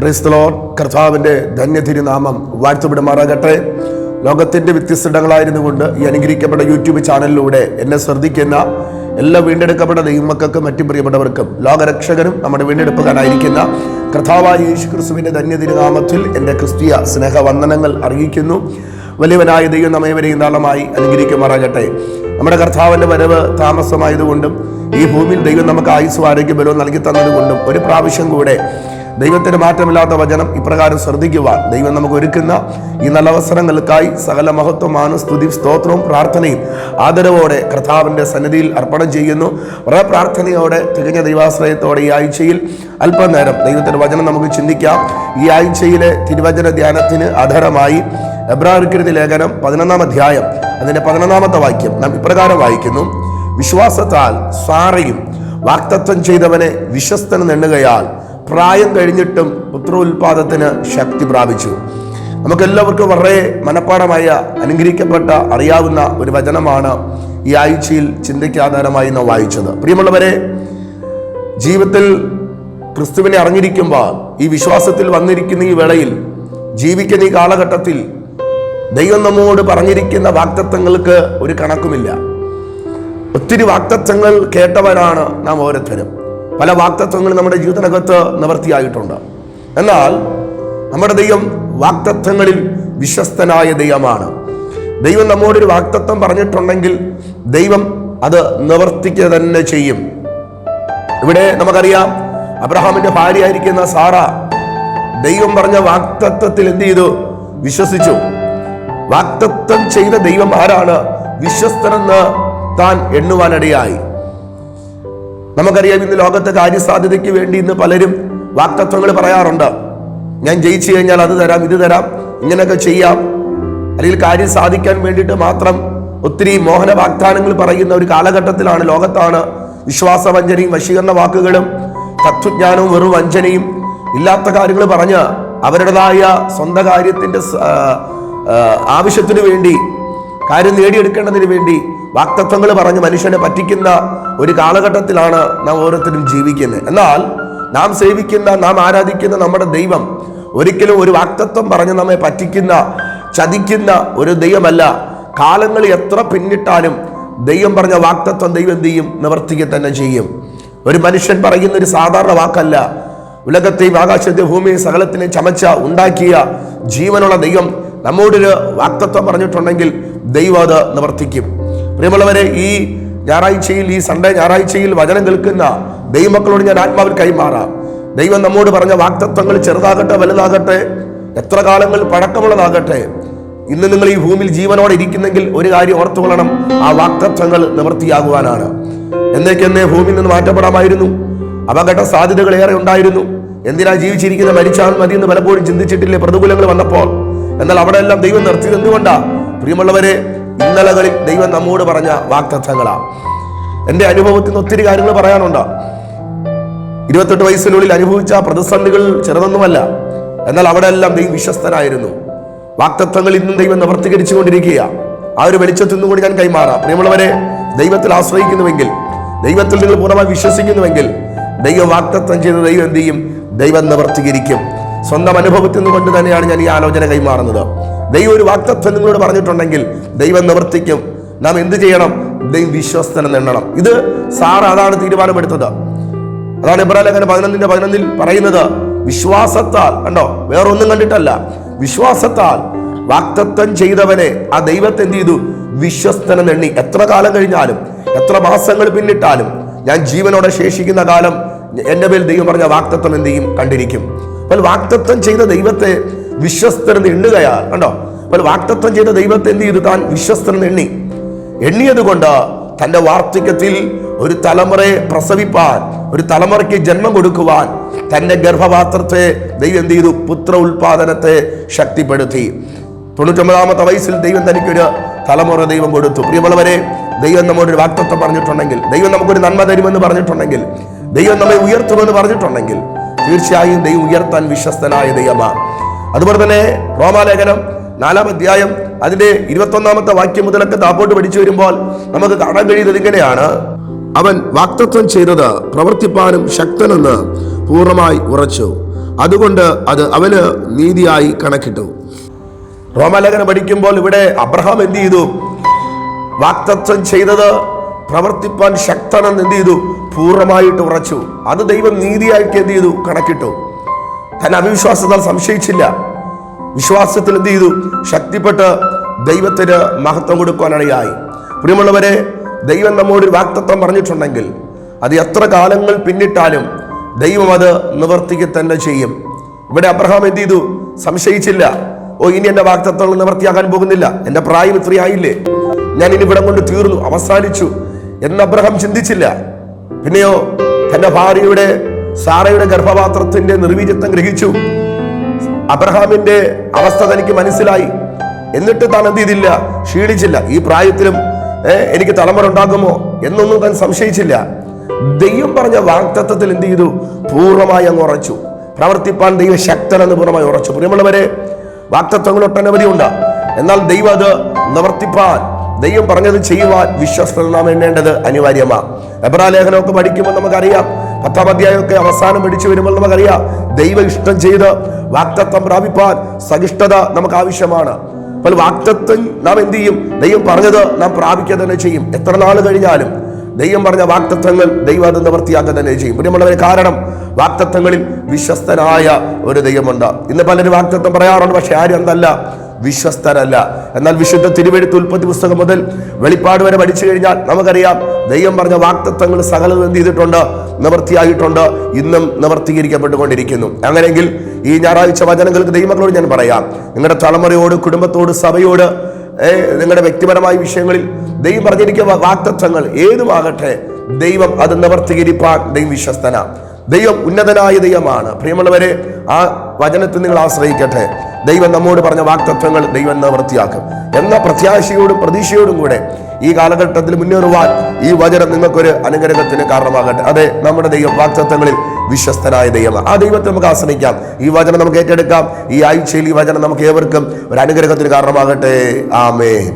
Praise the Lord. കർത്താവിൻ്റെ ധന്യതിരുനാമം വാഴ്ത്തപ്പെടുമാറാകട്ടെ. ലോകത്തിൻ്റെ വ്യത്യസ്തങ്ങളായിരുന്നു കൊണ്ട് ഈ അനുഗ്രഹിക്കപ്പെട്ട യൂട്യൂബ് ചാനലിലൂടെ എന്നെ ശ്രദ്ധിക്കുന്ന എല്ലാ വീണ്ടെടുക്കപ്പെട്ട ദൈവമക്കൾക്കും മറ്റും പ്രിയപ്പെട്ടവർക്കും ലോകരക്ഷകനും നമ്മുടെ വീണ്ടെടുപ്പുകാരായിരിക്കുന്ന കർത്താവായ യേശു ക്രിസ്തുവിൻ്റെ ധന്യതിരുനാമത്തിൽ എൻ്റെ ക്രിസ്തീയ സ്നേഹവന്ദനങ്ങൾ അറിയിക്കുന്നു. വലിയവനായ ദൈവം നമ്മേവരെയും ധാരാളമായി അനുഗ്രഹിക്കുമാറാകട്ടെ. നമ്മുടെ കർത്താവിൻ്റെ വരവ് താമസമായതുകൊണ്ടും ഈ ഭൂമിയിൽ ദൈവം നമുക്ക് ആയുസ്സും ആരോഗ്യ ബലവും നൽകി തന്നതുകൊണ്ടും ഒരു പ്രാവശ്യം കൂടെ ദൈവത്തിന് മാറ്റമില്ലാത്ത വചനം ഇപ്രകാരം ശ്രദ്ധിക്കുവാൻ ദൈവം നമുക്ക് ഒരുക്കുന്ന ഈ നല്ല അവസരങ്ങൾക്കായി സകല മഹത്വമാണ് സ്തുതി, സ്തോത്രവും പ്രാർത്ഥനയും ആദരവോടെ കർത്താവിൻ്റെ സന്നിധിയിൽ അർപ്പണം ചെയ്യുന്നു. വളരെ പ്രാർത്ഥനയോടെ തികഞ്ഞ ദൈവാശ്രയത്തോടെ ഈ ആഴ്ചയിൽ അല്പനേരം ദൈവത്തിൻ്റെ വചനം നമുക്ക് ചിന്തിക്കാം. ഈ ആഴ്ചയിലെ തിരുവചന ധ്യാനത്തിന് ആധാരമായി എബ്രായർക്കെഴുതിയ ലേഖനം 11-ാം അധ്യായം അതിൻ്റെ 11-ാമത്തെ വാക്യം നാം ഇപ്രകാരം വായിക്കുന്നു: വിശ്വാസത്താൽ സാറയും വാഗ്ദത്തം ചെയ്തവനെ വിശ്വസ്തനെന്ന് എണ്ണുകയാൽ പ്രായം കഴിഞ്ഞിട്ടും പുത്രോത്പാദത്തിന് ശക്തി പ്രാപിച്ചു. നമുക്കെല്ലാവർക്കും വളരെ മനഃപ്പാഠമായ അനുഗ്രഹിക്കപ്പെട്ട അറിയാവുന്ന ഒരു വചനമാണ് ഈ ആഴ്ചയിൽ ചിന്തയ്ക്ക് ആധാരമായി നാം വായിച്ചത്. പ്രിയമുള്ളവരെ, ജീവിതത്തിൽ ക്രിസ്തുവിനെ അറിഞ്ഞിരിക്കുമ്പോൾ ഈ വിശ്വാസത്തിൽ വന്നിരിക്കുന്ന ഈ വേളയിൽ ജീവിക്കുന്ന ഈ കാലഘട്ടത്തിൽ ദൈവം നമ്മോട് പറഞ്ഞിരിക്കുന്ന വാഗ്ദത്തങ്ങൾക്ക് ഒരു കണക്കുമില്ല. ഒത്തിരി വാഗ്ദത്തങ്ങൾ കേട്ടവരാണ് നാം ഓരോരുത്തരും. പല വാഗ്ദത്തങ്ങളും നമ്മുടെ ജീവിതത്തിനകത്ത് നിവർത്തിയായിട്ടുണ്ട്. എന്നാൽ നമ്മുടെ ദൈവം വാഗ്ദത്തങ്ങളിൽ വിശ്വസ്തനായ ദൈവമാണ്. ദൈവം നമ്മോടൊരു വാഗ്ദത്തം പറഞ്ഞിട്ടുണ്ടെങ്കിൽ ദൈവം അത് നിവർത്തിക്കുക തന്നെ ചെയ്യും. ഇവിടെ നമുക്കറിയാം, അബ്രഹാമിന്റെ ഭാര്യയായിരിക്കുന്ന സാറ ദൈവം പറഞ്ഞ വാഗ്ദത്തത്തിൽ എന്ത് ചെയ്തു? വിശ്വസിച്ചു. വാഗ്ദത്തം ചെയ്ത ദൈവം ആരാണ്? വിശ്വസ്തനെന്ന് താൻ എണ്ണുവാനിടയായി. നമുക്കറിയാം, ഇന്ന് ലോകത്തെ കാര്യസാധ്യതയ്ക്ക് വേണ്ടി ഇന്ന് പലരും വാഗ്ദത്തങ്ങൾ പറയാറുണ്ട്. ഞാൻ ജയിച്ചു കഴിഞ്ഞാൽ അത് തരാം, ഇത് തരാം, ഇങ്ങനെയൊക്കെ ചെയ്യാം. അല്ലെങ്കിൽ കാര്യം സാധിക്കാൻ വേണ്ടിയിട്ട് മാത്രം ഒത്തിരി മോഹന വാഗ്ദാനങ്ങൾ പറയുന്ന ഒരു കാലഘട്ടത്തിലാണ്, ലോകത്താണ്. വിശ്വാസവഞ്ചനയും വശീകരണ വാക്കുകളും തത്വജ്ഞാനവും വെറും വഞ്ചനയും ഇല്ലാത്ത കാര്യങ്ങൾ പറഞ്ഞ് അവരുടേതായ സ്വന്തം കാര്യത്തിൻ്റെ ആവശ്യത്തിന് വേണ്ടി, കാര്യം നേടിയെടുക്കേണ്ടതിന് വേണ്ടി വാഗ്ദത്തങ്ങൾ പറഞ്ഞ് മനുഷ്യനെ പറ്റിക്കുന്ന ഒരു കാലഘട്ടത്തിലാണ് നാം ഓരോരുത്തരും ജീവിക്കുന്നത്. എന്നാൽ നാം സേവിക്കുന്ന, നാം ആരാധിക്കുന്ന നമ്മുടെ ദൈവം ഒരിക്കലും ഒരു വാഗ്ദത്തം പറഞ്ഞ് നമ്മെ പറ്റിക്കുന്ന, ചതിക്കുന്ന ഒരു ദൈവമല്ല. കാലങ്ങൾ എത്ര പിന്നിട്ടാലും ദൈവം പറഞ്ഞ വാഗ്ദത്തം ദൈവം എന്ത് ചെയ്യും? നിവർത്തിക്കുക തന്നെ ചെയ്യും. ഒരു മനുഷ്യൻ പറയുന്ന ഒരു സാധാരണ വാക്കല്ല. ഉലകത്തെയും ആകാശത്തെയും ഭൂമിയും സകലത്തിനെയും ചമച്ച ഉണ്ടാക്കിയ ജീവനുള്ള ദൈവം നമ്മോടൊരു വാഗ്ദത്തം പറഞ്ഞിട്ടുണ്ടെങ്കിൽ ദൈവം അത് നിവർത്തിക്കും. പ്രിയമുള്ളവരെ, ഈ ഞായറാഴ്ചയിൽ, ഈ സൺഡേ ഞായറാഴ്ചയിൽ വചനം കേൾക്കുന്ന ദൈവമക്കളോട് ഞാൻ ആത്മാവിൽ കൈമാറാം. ദൈവം നമ്മോട് പറഞ്ഞ വാഗ്ദത്തങ്ങൾ ചെറുതാകട്ടെ വലുതാകട്ടെ, എത്ര കാലങ്ങൾ പഴക്കമുള്ളതാകട്ടെ, ഇന്ന് നിങ്ങൾ ഈ ഭൂമിയിൽ ജീവനോടെ ഇരിക്കുന്നെങ്കിൽ ഒരു കാര്യം ഓർത്തുകൊള്ളണം, ആ വാഗ്ദത്തങ്ങൾ നിവൃത്തിയാകുവാനാണ്. എന്നേക്കെന്നേ ഭൂമിയിൽ നിന്ന് മാറ്റപ്പെടാമായിരുന്നു. അപകട സാധ്യതകൾ ഏറെ ഉണ്ടായിരുന്നു. എന്തിനാ ജീവിച്ചിരിക്കുന്ന, മരിച്ചാൽ മതി എന്ന് പലപ്പോഴും ചിന്തിച്ചിട്ടില്ലേ പ്രതികൂലങ്ങൾ വന്നപ്പോൾ? എന്നാൽ അവിടെ എല്ലാം ദൈവം നിർത്തിയത് എന്തുകൊണ്ടാ? പ്രിയമുള്ളവരെ, ഇന്നലകളിൽ ദൈവം നമ്മോട് പറഞ്ഞ വാഗ്ദത്തങ്ങളാ. എൻ്റെ അനുഭവത്തിൽ നിന്ന് ഒത്തിരി കാര്യങ്ങൾ പറയാനുണ്ട്. 28 വയസ്സിനുള്ളിൽ അനുഭവിച്ച പ്രതിസന്ധികൾ ചെറുതൊന്നുമല്ല. എന്നാൽ അവിടെ എല്ലാം ദൈവം വിശ്വസ്തനായിരുന്നു. വാഗ്ദത്തങ്ങൾ ഇന്നും ദൈവം നിവർത്തീകരിച്ചു കൊണ്ടിരിക്കുക. ആ ഒരു വെളിച്ചത്തിൽ നിന്നും കൂടി ഞാൻ കൈമാറാം. പ്രിയമുള്ളവരെ, ദൈവത്തിൽ ആശ്രയിക്കുന്നുവെങ്കിൽ, ദൈവത്തിൽ നിങ്ങൾ പൂർണ്ണമായി വിശ്വസിക്കുന്നുവെങ്കിൽ ദൈവം വാഗ്ദത്തം ചെയ്ത ദൈവം എന്ത് ചെയ്യും? ദൈവം നിവർത്തീകരിക്കും. സ്വന്തം അനുഭവത്തിൽ നിന്നുകൊണ്ട് തന്നെയാണ് ഞാൻ ഈ ആലോചന കൈമാറുന്നത്. ദൈവം ഒരു വാഗ്ദത്തം നിങ്ങളോട് പറഞ്ഞിട്ടുണ്ടെങ്കിൽ ദൈവം നിവർത്തിക്കും. നാം എന്ത് ചെയ്യണം? ദൈവം വിശ്വസ്തനെന്ന് എണ്ണണം. ഇത് സാറ അതാണ് തീരുമാനമെടുത്തത്. അതാണ് എബ്രായ ലേഖനം 11:11 പറയുന്നത്. വിശ്വാസത്താൽ, കണ്ടോ, വേറൊന്നും കണ്ടിട്ടല്ല, വിശ്വാസത്താൽ വാഗ്ദത്തം ചെയ്തവനെ, ആ ദൈവത്തെ എന്ത് ചെയ്തു? വിശ്വസ്തനെന്ന് എണ്ണി. എത്ര കാലം കഴിഞ്ഞാലും, എത്ര മാസങ്ങൾ പിന്നിട്ടാലും, ഞാൻ ജീവനോടെ ശേഷിക്കുന്ന കാലം എൻ്റെ മേൽ ദൈവം പറഞ്ഞ വാഗ്ദത്തം എന്ത് ചെയ്യും? കണ്ടിരിക്കും. അപ്പോൾ വാഗ്ദത്തം ചെയ്ത ദൈവത്തെ വിശ്വസ്തനെന്ന് എണ്ണുകയാൽ, കണ്ടോ, അപ്പോൾ വാഗ്ദത്തം ചെയ്ത ദൈവത്തെ എന്ത് ചെയ്തു? താൻ വിശ്വസ്തനെന്ന് എണ്ണിയത് കൊണ്ട് തൻ്റെ വാർദ്ധക്യത്തിൽ ഒരു തലമുറയെ പ്രസവിപ്പാൻ, ഒരു തലമുറയ്ക്ക് ജന്മം കൊടുക്കുവാൻ തൻ്റെ ഗർഭപാത്രത്തെ ദൈവം എന്ത് ചെയ്തു? പുത്ര ഉൽപാദനത്തെ ശക്തിപ്പെടുത്തി. 99-ാമത്തെ വയസ്സിൽ ദൈവം തനിക്കൊരു തലമുറ ദൈവം കൊടുത്തു. പ്രിയമുള്ളവരെ, ദൈവം നമ്മോടൊരു വാഗ്ദത്തം പറഞ്ഞിട്ടുണ്ടെങ്കിൽ, ദൈവം നമുക്കൊരു നന്മ തരുമെന്ന് പറഞ്ഞിട്ടുണ്ടെങ്കിൽ, ദൈവം നമ്മെ ഉയർത്തുമെന്ന് പറഞ്ഞിട്ടുണ്ടെങ്കിൽ തീർച്ചയായും ദൈവം ഉയർത്താൻ വിശ്വസ്തനായ ദൈവമാണ്. അതുപോലെ തന്നെ റോമാലേഖനം 4-ാം അധ്യായം അതിന്റെ 21-ാമത്തെ വാക്യം മുതലൊക്കെ താപ്പോട്ട് പഠിച്ചു വരുമ്പോൾ നമുക്ക് കാണാൻ കഴിയുന്നത് ഇങ്ങനെയാണ്: അവൻ വാഗ്ദത്തം ചെയ്തത് പ്രവർത്തിപ്പാനും ശക്തനെന്ന് പൂർണ്ണമായി ഉറച്ചു. അതുകൊണ്ട് അത് അവന് നീതിയായി കണക്കിട്ടു. റോമാലേഖനം പഠിക്കുമ്പോൾ ഇവിടെ അബ്രഹാം എന്ത് ചെയ്തു? വാഗ്ദത്തം ചെയ്തത് പ്രവർത്തിപ്പാൻ ശക്തനെന്ന് എന്ത് ചെയ്തു? പൂർണ്ണമായിട്ട് ഉറച്ചു. അത് ദൈവം നീതിയായിട്ട് എന്ത് ചെയ്തു? കണക്കിട്ടു. തന്നെ അവിശ്വാസത്താൽ സംശയിച്ചില്ല. വിശ്വാസത്തിൽ എന്ത് ചെയ്തു? ശക്തിപ്പെട്ട് ദൈവത്തിന് മഹത്വം കൊടുക്കാനിടയായി. പ്രിയമുള്ളവരെ, ദൈവം നമ്മോട് ഒരു വാഗ്ദത്തം പറഞ്ഞിട്ടുണ്ടെങ്കിൽ അത് എത്ര കാലങ്ങൾ പിന്നിട്ടാലും ദൈവം അത് നിവർത്തിക്കുക തന്നെ ചെയ്യും. ഇവിടെ അബ്രഹാം എന്ത് ചെയ്തു? സംശയിച്ചില്ല. ഇനി എന്റെ വാഗ്ദത്തങ്ങൾ നിവർത്തിയാകാൻ പോകുന്നില്ല, എന്റെ പ്രായം ഇത്രയായില്ലേ, ഞാൻ ഇനി ഇവിടം കൊണ്ട് തീർന്നു, അവസാനിച്ചു എന്ന് അബ്രഹാം ചിന്തിച്ചില്ല. പിന്നെയോ തന്റെ ഭാര്യയുടെ സാറയുടെ ഗർഭപാത്രത്തിന്റെ നിർവീര്യത്വം ഗ്രഹിച്ചു. അബ്രഹാമിന്റെ അവസ്ഥ തനിക്ക് മനസ്സിലായി. എന്നിട്ട് താൻ എന്ത് ചെയ്തില്ല? ക്ഷീണിച്ചില്ല. ഈ പ്രായത്തിലും എനിക്ക് തലമുറ ഉണ്ടാകുമോ എന്നൊന്നും താൻ സംശയിച്ചില്ല. ദൈവം പറഞ്ഞ വാഗ്ദത്തത്തിൽ എന്ത് ചെയ്തു? പൂർണ്ണമായി അങ്ങ് ഉറച്ചു. പ്രവർത്തിപ്പാൻ ദൈവ ശക്തനെന്ന് പൂർണ്ണമായി ഉറച്ചു. പ്രിയമുള്ളവരെ, വാഗ്ദത്തങ്ങൾ ഒട്ടനവധി ഉണ്ട്. എന്നാൽ ദൈവം അത് നിവർത്തിപ്പാൻ, ദൈവം പറഞ്ഞത് ചെയ്യുവാൻ വിശ്വസ്തത നാം എണ്ണേണ്ടത് അനിവാര്യമാണ്. എബ്രായ ലേഖനമൊക്കെ പഠിക്കുമ്പോൾ നമുക്കറിയാം, 10-ാം അധ്യായമൊക്കെ അവസാനം പഠിച്ചു വരുമ്പോൾ നമുക്കറിയാം, ദൈവം ഇഷ്ടം ചെയ്ത് വാഗ്ദത്തം പ്രാപിപ്പാൻ സഹിഷ്ണുത നമുക്ക് ആവശ്യമാണ്. അപ്പോൾ വാഗ്ദത്തം നാം എന്ത് ചെയ്യും? ദൈവം പറഞ്ഞത് നാം പ്രാപിക്കുക തന്നെ ചെയ്യും. എത്ര നാൾ കഴിഞ്ഞാലും ദൈവം പറഞ്ഞ വാഗ്ദത്തങ്ങൾ ദൈവം അത് നിവർത്തിയാക്കുക തന്നെ ചെയ്യും. പ്രിയമുള്ളവരെ, കാരണം വാഗ്ദത്തങ്ങളിൽ വിശ്വസ്തനായ ഒരു ദൈവമുണ്ട്. ഇന്ന് പലരും വാഗ്ദത്തം പറയാറുണ്ട്, പക്ഷെ ആരും എന്തല്ല? വിശ്വസ്തരല്ല. എന്നാൽ വിശുദ്ധ തിരുവെഴുത്ത് ഉൽപ്പത്തി പുസ്തകം മുതൽ വെളിപ്പാട് വരെ പഠിച്ചു കഴിഞ്ഞാൽ നമുക്കറിയാം, ദൈവം പറഞ്ഞ വാഗ്ദത്തങ്ങൾ സകലതും എന്ത് ചെയ്തിട്ടുണ്ട്? നിവർത്തിയായിട്ടുണ്ട്. ഇന്നും നിവർത്തീകരിക്കപ്പെട്ടുകൊണ്ടിരിക്കുന്നു. അങ്ങനെയെങ്കിൽ ഈ ഞായറാഴ്ച വചനങ്ങൾക്ക് ദൈവങ്ങളോട് ഞാൻ പറയാം, നിങ്ങളുടെ തലമുറയോട്, കുടുംബത്തോട്, സഭയോട്, നിങ്ങളുടെ വ്യക്തിപരമായ വിഷയങ്ങളിൽ ദൈവം പറഞ്ഞിരിക്കുന്ന വാഗ്ദത്തങ്ങൾ ഏതുമാകട്ടെ, ദൈവം അത് നിവർത്തീകരിപ്പാൻ ദൈവം വിശ്വസ്തന. ദൈവം ഉന്നതനായ ദൈവമാണ്. പ്രിയമുള്ളവരെ, ആ വചനത്തിൽ നിങ്ങൾ ആശ്രയിക്കട്ടെ. ദൈവം നമ്മോട് പറഞ്ഞ വാഗ്ദത്തങ്ങൾ ദൈവം നിവർത്തിയാക്കും എന്ന പ്രത്യാശയോടും പ്രതീക്ഷയോടും കൂടെ ഈ കാലഘട്ടത്തിൽ മുന്നേറുവാൻ ഈ വചനം നിങ്ങൾക്കൊരു അനുഗ്രഹത്തിന് കാരണമാകട്ടെ. അതെ, നമ്മുടെ ദൈവം വാഗ്ദത്തങ്ങളിൽ വിശ്വസ്തനായ ദൈവമാണ്. ആ ദൈവത്തെ നമുക്ക് ആശ്രയിക്കാം. ഈ വചനം നമുക്ക് ഏറ്റെടുക്കാം. ഈ ആഴ്ചയിൽ ഈ വചനം നമുക്ക് ഏവർക്കും ഒരു അനുഗ്രഹത്തിന് കാരണമാകട്ടെ. ആമേൻ.